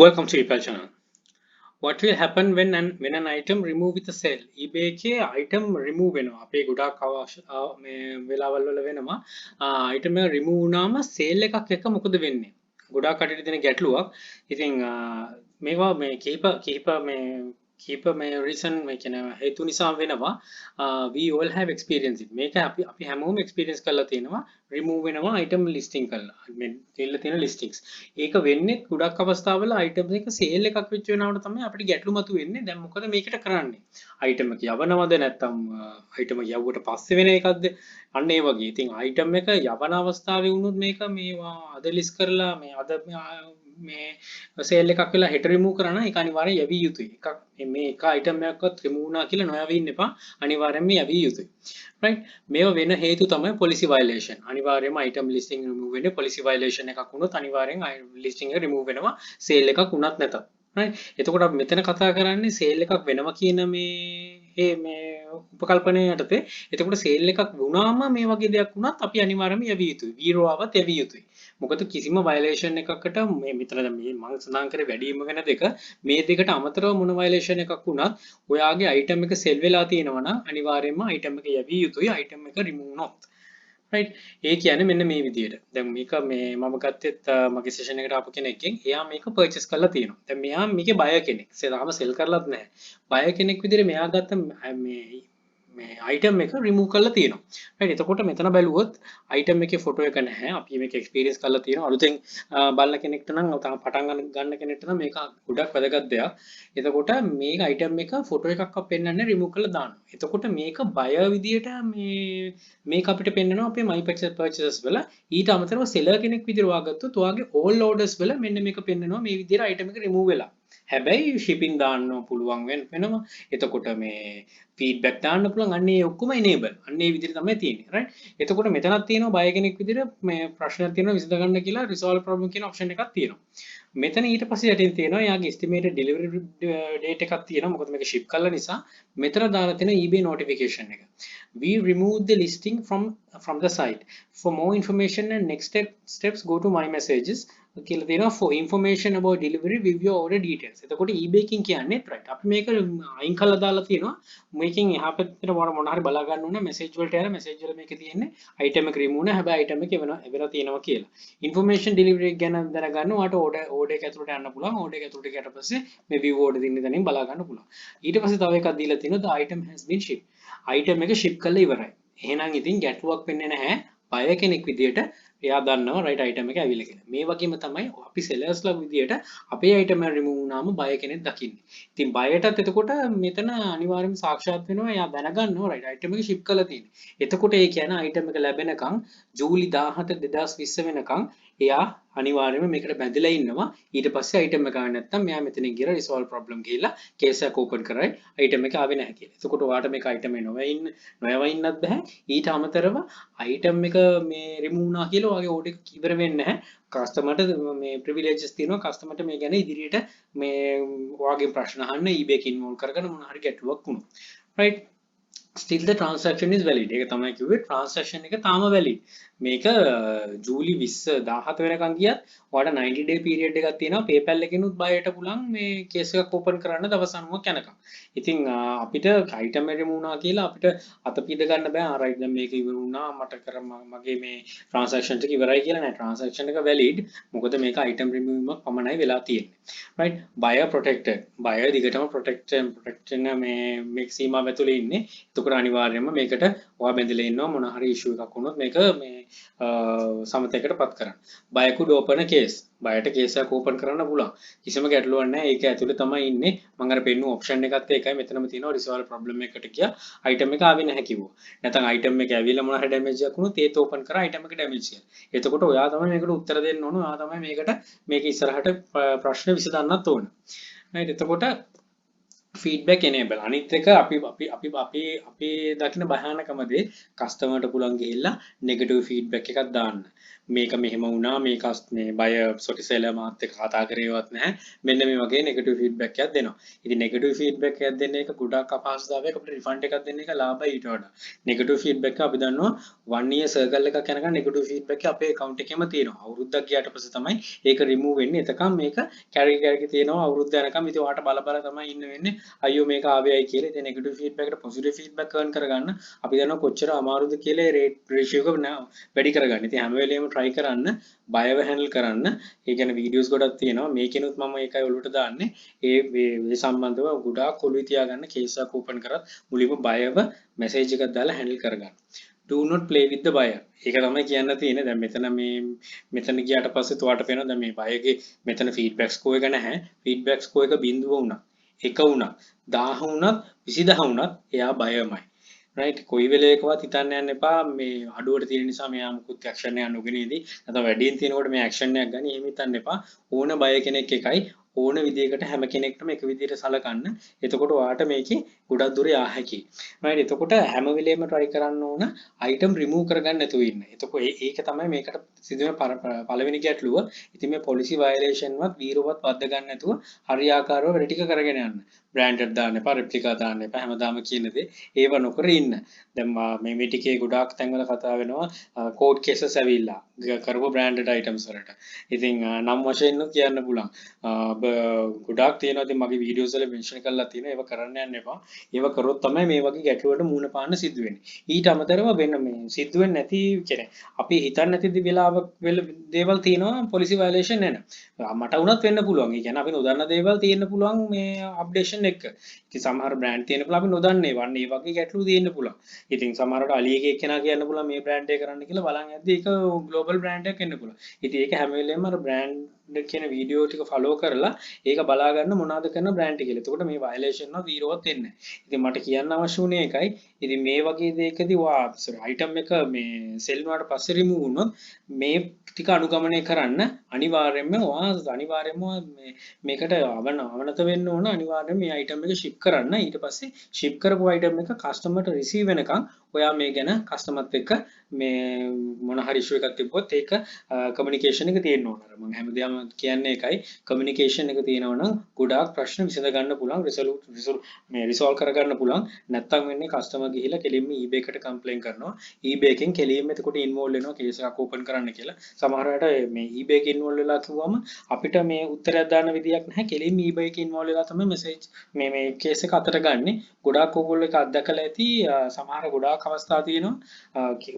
Welcome to epal channel. What will happen when an item remove with a sale? eBay එකේ item remove වෙනවා. අපේ ගොඩාක් මේ වෙලාවල් වල වෙනවා. item එක remove වුණාම sale එකක් එක්ක මොකද වෙන්නේ? ගොඩාක් කටට දෙන ගැටලුවක්. ඉතින් මේවා මේ කීප මේ reason මේ කියන හේතු නිසා වෙනවා. We all have experienced it. මේක අපි හැමෝම experience කරලා තියෙනවා. remove වෙනවා item listing කරලා. මේ දෙල්ල තියෙන listings. ඒක වෙන්නේ ගොඩක් අවස්ථාවල item එක sale එකක් වෙච්ච වෙනවට තමයි අපිට ගැටලු මතුවෙන්නේ. දැන් මොකද මේකට කරන්නේ? item එක යවනවද නැත්නම් item එක යවුවට පස්සේ වෙන එකක්ද? අන්න ඒ වගේ. ඉතින් item එක යවන අවස්ථාවේ වුණොත් මේක මේවා අද list කරලා මේ අද මේ sale එකක් වෙලා හෙට remove කරා නම් ඒක අනිවාර්යෙන් යවිය යුතුයි. එකක් මේ එක item එකක්වත් remove වුණා කියලා නොයවී ඉන්න එපා. අනිවාර්යෙන්ම යවිය යුතුයි. right මේව වෙන හේතු තමයි policy violation. අනිවාර්යයෙන්ම item listing remove වෙන්නේ policy violation එකක් වුණොත් අනිවාර්යෙන් listing එක remove වෙනවා sale එකක් වුණත් නැතත්. right එතකොට අපි මෙතන කතා කරන්නේ sale එකක් වෙනවා කියන මේ උපකල්පනය යටතේ. එතකොට sale එකක් වුණාම මේ වගේ දෙයක් වුණත් අපි අනිවාර්යයෙන්ම යවිය යුතුයි. වීරෝවවත් යවිය යුතුයි. මොකද කිසිම violation එකකට මේ මෙතන මේ මම සඳහන් කරේ වැඩිම වෙන දෙක මේ දෙකට අමතරව මොන violation එකක් වුණත් ඔයාගේ item එක sell වෙලා තියෙනවා නම් අනිවාර්යයෙන්ම item එක යවිය යුතුයි item එක remove not. right ඒ කියන්නේ මෙන්න මේ විදිහට. දැන් මේක මේ මම ගත්තෙත් මගේ session එකට ආපු කෙනෙක්ගෙන් එයා මේක purchase කරලා තියෙනවා. දැන් මෙයා මේකේ buyer කෙනෙක්. තාම sell කරලත් නැහැ. buyer කෙනෙක් විදිහට මෙයා ගත්ත මේ item එක remove කරලා තියෙනවා. right එතකොට මෙතන බැලුවොත් item එකේ photo එක නැහැ. අපි මේක experience කරලා තියෙනවා. අලුතෙන් බලන කෙනෙක්ට නම් පටන් ගන්න කෙනෙක්ට නම් මේක ගොඩක් වැදගත් දෙයක්. එතකොට මේක item එක photo එකක්වත් පෙන්වන්නේ remove කරලා දානවා. එතකොට මේක buyer විදියට මේක අපිට පෙන්වනවා අපේ my purchases වල. ඊට අමතරව seller කෙනෙක් විදියට වාගත්තොත් ඔයාගේ all orders වල මෙන්න මේක පෙන්වනවා මේ විදියට item එක remove වෙලා. හැබැයි shipping දාන්න පුළුවන් වෙනවා. එතකොට මේ feedback දාන්න පුළුවන්. අන්න ඒ ඔක්කොම enable. අන්න ඒ විදිහට තමයි තියෙන්නේ. right එතකොට මෙතනක් තියෙනවා buyer කෙනෙක් විදිහට මේ ප්‍රශ්නයක් තියෙනවා විසඳ ගන්න කියලා resolve problem කියන option එකක් තියෙනවා. මෙතන ඊට පස්සේ යටින් තියෙනවා යාගේ estimated delivery date එකක් තියෙනවා. මොකද මේක ship කළා නිසා මෙතන දාලා තියෙන eBay notification එක. We remove the listing from the site. For more information and next steps go to my messages. කියලා තියෙනවා for information about delivery view your order details. එතකොට eBay එකකින් කියන්නේ right අපි මේක අයින් කරලා දාලා තියෙනවා. මේකෙන් එහා පැත්තට මොන හරි බලා ගන්න ඕන message වලට යන message වල මේකේ තියෙන්නේ item එක remove න හැබැයි item එක වෙලා තියෙනවා කියලා. information delivery ගැන දැනගන්න ඔයාලට order එක ඇතුළට යන්න පුළුවන්. order එක ඇතුළට ගියට පස්සේ මේ view order දින්න දැනින් බලා ගන්න පුළුවන්. ඊට පස්සේ තව එකක් දීලා තියෙනවා the item has been shipped. item එක ship කරලා ඉවරයි. එහෙනම් ඉතින් ගැටලුවක් වෙන්නේ නැහැ. buyer කෙනෙක් විදියට එයා දන්නවා right item එක ඇවිල්ලා කියලා. මේ වගේම තමයි අපි sellers ලා විදියට අපේ item එක remove වුණාම buyer කෙනෙක් දකින්නේ. ඉතින් buyerටත් එතකොට මෙතන අනිවාර්යයෙන්ම සාක්ෂාත් වෙනවා. එයා දැනගන්නවා right item එක ship කරලා තියෙන්නේ. එතකොට ඒ කියන්නේ item එක ලැබෙනකන් ජූලි 17 2020 වෙනකන් එයා අනිවාර්යයෙන්ම මේකට බැඳලා ඉන්නවා. ඊට පස්සේ item එක ආවේ නැත්නම් මෙයා මෙතනින් ගිහලා resolve problem ගිහලා case එක open කරයි item එක ආවේ නැහැ කියලා. එතකොට ඔයාලට මේක item එක නොයව ඉන්නත් බෑ. ඊට අමතරව item එක මේ remove වුණා කියලා ඔයාගේ order එක ඉවර වෙන්නේ නැහැ. කස්ටමර්ට මේ privileges තියෙනවා. කස්ටමර්ට මේ ගැන ඉදිරියට මේ ඔයාගේ ප්‍රශ්න අහන්න eBay එක involve කරගෙන මොන හරි ගැටලුවක් වුණොත්. right still the transaction is valid. ඒක තමයි කිව්වේ transaction එක තාම valid. මේක ජූලි 20 17 වෙනකන් ගියත් ඔයාලට 90 day period එකක් තියෙනවා. PayPal එකෙනුත් බයයට පුළුවන් මේ case එකක් open කරන්න දවස් 90ක් යනකම්. ඉතින් අපිට item එක remove වුණා කියලා අපිට අත පීද ගන්න බෑ. right දැන් මේක ඉවර වුණා මට මගේ මේ transaction එක ඉවරයි කියලා නෑ. transaction එක valid. මොකද මේක item remove වීමක් පමණයි වෙලා තියෙන්නේ. right buyer protected. buyer දිගටම protection මේ සීමාව ඇතුලේ ඉන්නේ. එතකොට අනිවාර්යයෙන්ම මේකට ඔයා බැඳලා ඉන්නවා මොන හරි issue එකක් වුණොත් මේක මේ සමතයකට පත් කරන්න. buyer could open a case. බයට case එකක් open කරන්න පුළුවන්. කිසිම ගැටලුවක් නැහැ. ඒක ඇතුලේ තමයි ඉන්නේ. මම අර පෙන්නු option එකත් ඒකයි. මෙතනම තියෙනවා resolve problem එකකට ගියා. item එක ආවේ නැහැ කිව්වා. නැත්නම් item එක ඇවිල්ලා මොන හරි damage එකක් වුණොත් ඒත් open කරා item එක damage කියලා. එතකොට ඔයා තමයි මේකට උත්තර දෙන්න ඕන. ඔයා තමයි මේක ඉස්සරහට ප්‍රශ්න විසඳන්නත් ඕන. right එතකොට ෆීඩ්බැක් enable අනිත් එක අපි දකින භයානකම දේ කස්ටමර්ට පුළුවන් ගිහිල්ලා නෙගටිව් ෆීඩ්බැක් එකක් දාන්න. මේක මෙහෙම වුණා මේක මේ බය සොටි සෙලර් මාත් එක්ක කතා කරේවත් නැහැ. මෙන්න මේ වගේ නෙගටිව් ෆීඩ්බැක් එකක් දෙනවා. ඉතින් නෙගටිව් ෆීඩ්බැක් එකක් දෙන්න එක ගොඩක් අපහසුතාවයක් අපිට රිෆන්ඩ් එකක් දෙන්න එක ලාභයි ඊට වඩා. නෙගටිව් ෆීඩ්බැක් එක අපි දන්නවා 1 year circle එකක් යනකම් නෙගටිව් ෆීඩ්බැක් එක අපේ account එකේම තියෙනවා. අවුරුද්දක් ගියාට පස්සේ තමයි ඒක remove වෙන්නේ. එතකම් මේක කැරි තියෙනවා අවුරුද්ද යනකම්. ඉතින් ඔයාලට බල බල තමයි ඉන්න වෙන්නේ. අයියෝ මේක ආවේයි කියලා. ඉතින් නෙගටිව් ෆීඩ්බැක් එකට පොසිටිව් ෆීඩ්බැක් earn කරගන්න අපි දන්නවා කොච්චර අමාරුද කියලා රේෂියෝ එක වැඩි කරගන්න. ඉතින් හැම වෙලේම try කරන්න බයව handle කරන්න. ඒ කියන්නේ වීඩියෝස් ගොඩක් තියෙනවා. මේකෙනුත් මම ඒකයි ඔලුවට දාන්නේ. ඒ සම්බන්ධව ගොඩාක් ඔලුවේ තියාගන්න කේස් එකක් ඕපන් කරත් මුලින්ම බයව මැසේජ් එකක් දාලා handle කරගන්න. Do not play with the buyer. ඒක තමයි කියන්න තියෙන්නේ. දැන් මෙතන ගියාට පස්සේ ඔයාලට පේනවා දැන් මේ බයගේ මෙතන feedback score එක නැහැ. feedback score එක බිඳුව වුණා. එක වුණා 1000 වුණත් 20000 වුණත් එයා බයමයි right කොයි වෙලේකවත් හිතන්න යන්න එපා මේ අඩුවට තියෙන නිසා මෙයා මුකුත් ඇක්ෂන් එකක් නොගෙනේදී නැත්නම් වැඩියෙන් තියෙනකොට මේ ඇක්ෂන් එකක් ගන්න එහෙම හිතන්න එපා ඕන බය කෙනෙක් එකයි ඕන විදියකට හැම කෙනෙක්ටම එක විදියට සලකන්න එතකොට ඔයාට මේකේ ගොඩක් දුර යා හැකියි right එතකොට හැම වෙලේම try කරන්න ඕන item remove කරගන්න නැතුව ඉන්න එතකොට ඒක තමයි මේකට සිදුවෙන පළවෙනි ගැටලුව ඉතින් මේ policy violation වත් වීරවත් වද්ද ගන්න නැතුව හරියාකාරව වැඩ ටික කරගෙන යන්න branded දාන්න එපා replica දාන්න එපා හැමදාම කියන දේ ඒව නොකර ඉන්න දැන් මේ ටිකේ ගොඩාක් තැන්වල කතා වෙනවා court cases ඇවිල්ලා කරපු branded items වලට ඉතින් නම් වශයෙන් කියන්න පුළුවන් ගොඩාක් තියෙනවා ඉතින් මගේ වීඩියෝස් වල මෙන්ෂන් කරලා තියෙනවා ඒව කරන්න යන්න එපා ඒව කරොත් තමයි මේ වගේ ගැටලුවට මුහුණ පාන්න සිද්ධ වෙන්නේ ඊට අමතරව වෙන මේ සිද්ධ වෙන්නේ නැති කියන්නේ අපි හිතන්නේ නැති වෙලාවක දේවල් තියෙනවා policy violation එන මට වුණත් වෙන්න පුළුවන් ඒ කියන්නේ අපි නොදන්න දේවල් තියෙන්න පුළුවන් මේ අප්ඩේෂන් එක ඉතින් සමහර බ්‍රෑන්ඩ් තියෙන පුළුවන් අපි නොදන්නේ වන්නේ ඒ වගේ ගැටලු තියෙන්න පුළුවන් ඉතින් සමහරවිට අලියගේ කෙනා කියන්න පුළුවන් මේ බ්‍රෑන්ඩ් එක කරන්න කියලා බලන් යද්දි ඒක ග්ලෝබල් බ්‍රෑන්ඩ් එකක් වෙන්න පුළුවන් ඉතින් ඒක හැම වෙලේම අර බ්‍රෑන්ඩ් කියන වීඩියෝ ටික ෆලෝ කරලා ඒක බලා ගන්න මොනවද කරන බ්‍රෑන්ඩ් කියලා. එතකොට මේ වයලේෂන් එක වීරවත් වෙන්නේ නැහැ. ඉතින් මට කියන්න අවශ්‍ය වුණේ ඒකයි. ඉතින් මේ වගේ දෙයකදී අයිටම් එක මේ සෙල් වුණාට පස්සේ රිමූව් වුණොත් මේ ටික අනුගමනය කරන්න අනිවාර්යයෙන්ම මේකට අවනත වෙන්න ඕන අනිවාර්යයෙන්ම මේ අයිටම් එක ෂිප් කරන්න. ඊට පස්සේ ෂිප් කරපු අයිටම් එක කස්ටමර්ට රිසීව් වෙනකන් ඔයා මේ ගැන කස්ටමර්ත් එක්ක මේ මොන හරි ඉෂුව එකක් තිබ්බොත් ඒක කමියුනිකේෂන් එක තියෙන්න ඕන. මම හැමදාම කියන්නේ ඒකයි කමියුනිකේෂන් එක තියෙනවා නම් ගොඩාක් ප්‍රශ්න විසඳ ගන්න පුළුවන් රිසෝල්ව් කරගන්න පුළුවන්. නැත්තම් වෙන්නේ කස්ටමර් ගිහිල්ලා කෙලින්ම eBay එකට කම්ප්ලේන් කරනවා. eBay එකෙන් කෙලින්ම එතකොට ඉන්වෝල්ව් වෙනවා කේස් එකක් ඕපන් කරන්න කියලා. සමහර වෙලාවට මේ eBay එක ඉන්වෝල්ව් වෙලා කිව්වම අපිට මේ උත්තරයක් දාන්න විදියක් නැහැ. කෙලින්ම eBay එක ඉන්වෝල්ව් වෙලා තමයි මෙසේජ් මේ කේස් එක අතට ගන්නෙ. ගොඩාක් ඕගොල්ලෝ ඒක අත්දැකලා ඇති. සමහර ගොඩාක් අවස්ථා තියෙනවා.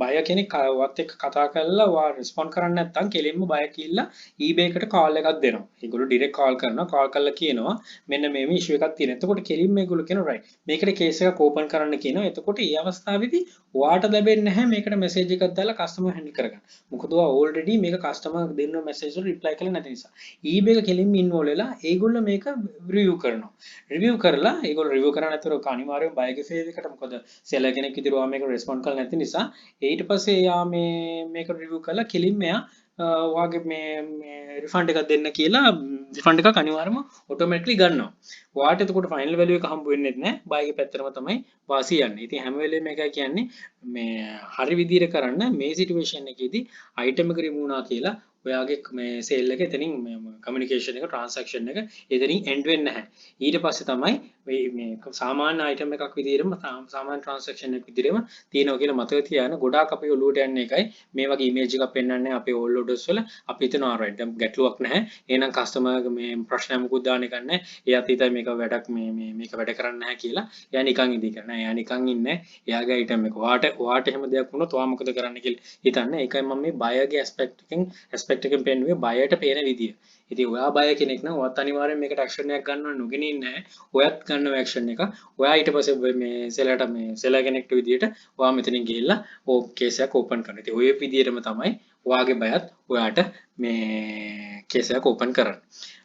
බය කෙනෙක් වත් එක්ක කතා කරලා වා රෙස්පොන්ඩ් කරන්නේ නැත්නම් කෙලින්ම බය කියලා eBay එකට කාල් එකක් දෙනවා. ඒගොල්ලෝ ඩිරෙක්ට් කාල් කරනවා. කාල් කරලා කියනවා මෙන්න මේ ඉෂුව එකක් තියෙනවා. එතකොට කෙලින්ම ඒගොල්ලෝ කියනවා රයිට්. මේකට කේස් එකක් ඕපන් කරන්න කියනවා. එතකොට මේ අවස්ථාවේදී ඔයාට ලැබෙන්නේ නැහැ මේකට මෙසේජ් එකක් දාලා කස්ටමර් හැන්ඩල් කරගන්න. මොකද ඔයා ඕල්රෙඩි මේක කස්ටමර් දෙන්න මෙසේජ් වල රිප්ලයි කරලා නැති නිසා. eBay එක කෙලින්ම ඉන්වෝල්ව් වෙලා ඒගොල්ලෝ මේක රිවිව් කරනවා. රිවිව් කරලා ඒගොල්ලෝ රිවිව් කරන්නේ නැතුව අනිවාර්යයෙන් බයගේ ෆේස් එකට මොකද සෙලර් කෙනෙක් විදිහට ඔයා මේක රෙස්පොන්ඩ් කරලා නැති නිසා ඊට පස්සේ එයා මේක රිවිව් කරලා කෙලින්ම එයා ඔයාගේ මේ රිෆන්ඩ් එකක් දෙන්න කියලා රිෆන්ඩ් එකක් අනිවාර්යයෙන්ම ඔටෝමැටිකලි ගන්නවා. ඔයාට එතකොට ෆයිනල් වැලියු එක හම්බ වෙන්නේ නැහැ. බයගේ පැත්තටම තමයි වාසිය යන්නේ. ඉතින් හැම වෙලේම මේකයි කියන්නේ මේ හරි විදිහට කරන්න මේ සිටුේෂන් එකේදී අයිටම් එක රිමූව් වුණා කියලා ඔයාගේ මේ සේල් එක එතනින් කමියුනිකේෂන් එක ට්‍රාන්සැක්ෂන් එක එතනින් එන්ඩ් වෙන්නේ නැහැ. ඊට පස්සේ තමයි මේ සාමාන්‍ය අයිටම් එකක් විදිහටම සාමාන්‍ය ට්‍රාන්සැක්ෂන් එකක් විදිහටම තියෙනවා කියලා මතක තියාගන්න. ගොඩාක් අපේ ඔළුවට යන්නේ එකයි මේ වගේ ඉමේජ් එකක් පෙන්වන්නේ අපේ ඕල් ඕඩර්ස් වල අපි හිතනවා රයිට් දැන් ගැටලුවක් නැහැ. එහෙනම් කස්ටමර් මේ ප්‍රශ්න මොකුත් දාන්න එක නැහැ. එයාත් හිතයි මේක වැඩක් මේක වැඩ කරන්නේ නැහැ කියලා. එයා නිකන් ඉදී කරනවා. එයා නිකන් ඉන්නේ. එයාගේ අයිටම් එක ඔයාට එහෙම දෙයක් වුණොත් ඔයා මොකද කරන්න කියලා හිතන්නේ. ඒකයි මම මේ බයගේ ඇස්පෙක්ට් එකෙන් පෙන්නුවේ බයට පේන විදිය. ඉතින් ඔයා බය කෙනෙක් නම් ඔයත් අනිවාර්යෙන් මේකට ඇක්ෂන් එකක් ගන්නව නොගෙන ඉන්නේ නැහැ. ඔයත් ගන්නව ඇක්ෂන් එක. ඔයා ඊට පස්සේ මේ සෙලර් කෙනෙක්ට විදියට ඔයා මෙතනින් ගිහිල්ලා කේස් එකක් ඕපන් කරනවා. ඉතින් ඔය විදියටම තමයි ඔයාගේ බයත් ඔයාට මේ කේස් එකක් ඕපන් කරන්න.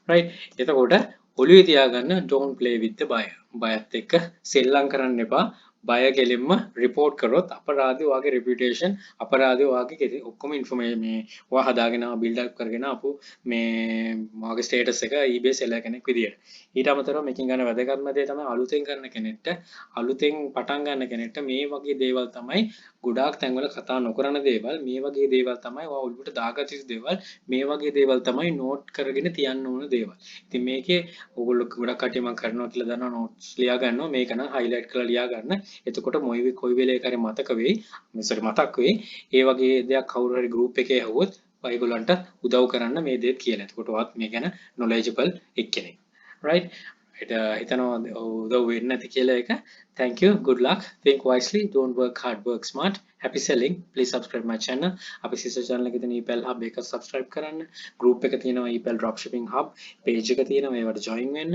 right එතකොට ඔළුවේ තියාගන්න don't play with the buyer. බයත් එක්ක සෙල්ලම් කරන්න එපා. buyer කෙලින්ම report කරොත් අපරාධي ඔයාගේ reputation අපරාධي ඔයාගේ ඔක්කොම information මේ ඔයා හදාගෙන build up කරගෙන ආපු මේ ඔයාගේ status එක eBay seller කෙනෙක් විදියට. ඊට අමතරව මේකෙන් ගන්න වැදගත්ම දේ තමයි අලුතෙන් කරන කෙනෙක්ට අලුතෙන් පටන් ගන්න කෙනෙක්ට මේ වගේ දේවල් තමයි ගොඩාක් තැන්වල කතා නොකරන දේවල් මේ වගේ දේවල් තමයි ඔයා ඔළුවට දාගත යුතු දේවල් මේ වගේ දේවල් තමයි නෝට් කරගෙන තියන්න ඕන දේවල්. ඉතින් මේකේ ඕගොල්ලෝ ගොඩක් කට්ටිය මම කරනවා කියලා දන්නවා නෝට්ස් ලියා ගන්නවා මේක නම් highlight කරලා ලියා ගන්න. එතකොට කොයි වෙලේ කරේ මතක වෙයි. මතක් වෙයි. ඒ වගේ දෙයක් කවුරු හරි group එකේ ඇහුවොත් ඔයගොල්ලන්ට උදව් කරන්න මේ දේත් කියලා. එතකොට ඔයත් මේ ගැන knowledgeable එක්කෙනෙක්. right හිතනවා උදව් වෙන්නේ නැති කියලා එක. Thank you, good luck, think wisely, don't work hard, work smart, happy selling. Please subscribe my channel. අපේ sister channel එකේ තියෙන epal hub එක subscribe කරන්න. group එක තියෙනවා epal dropshipping hub page එක තියෙනවා ඒවට join වෙන්න.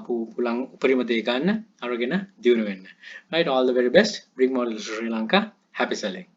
පුලං උපරිම දේ ගන්න අරගෙන දියුණු වෙන්න. right, all the very best, bring more to Sri Lanka, happy selling.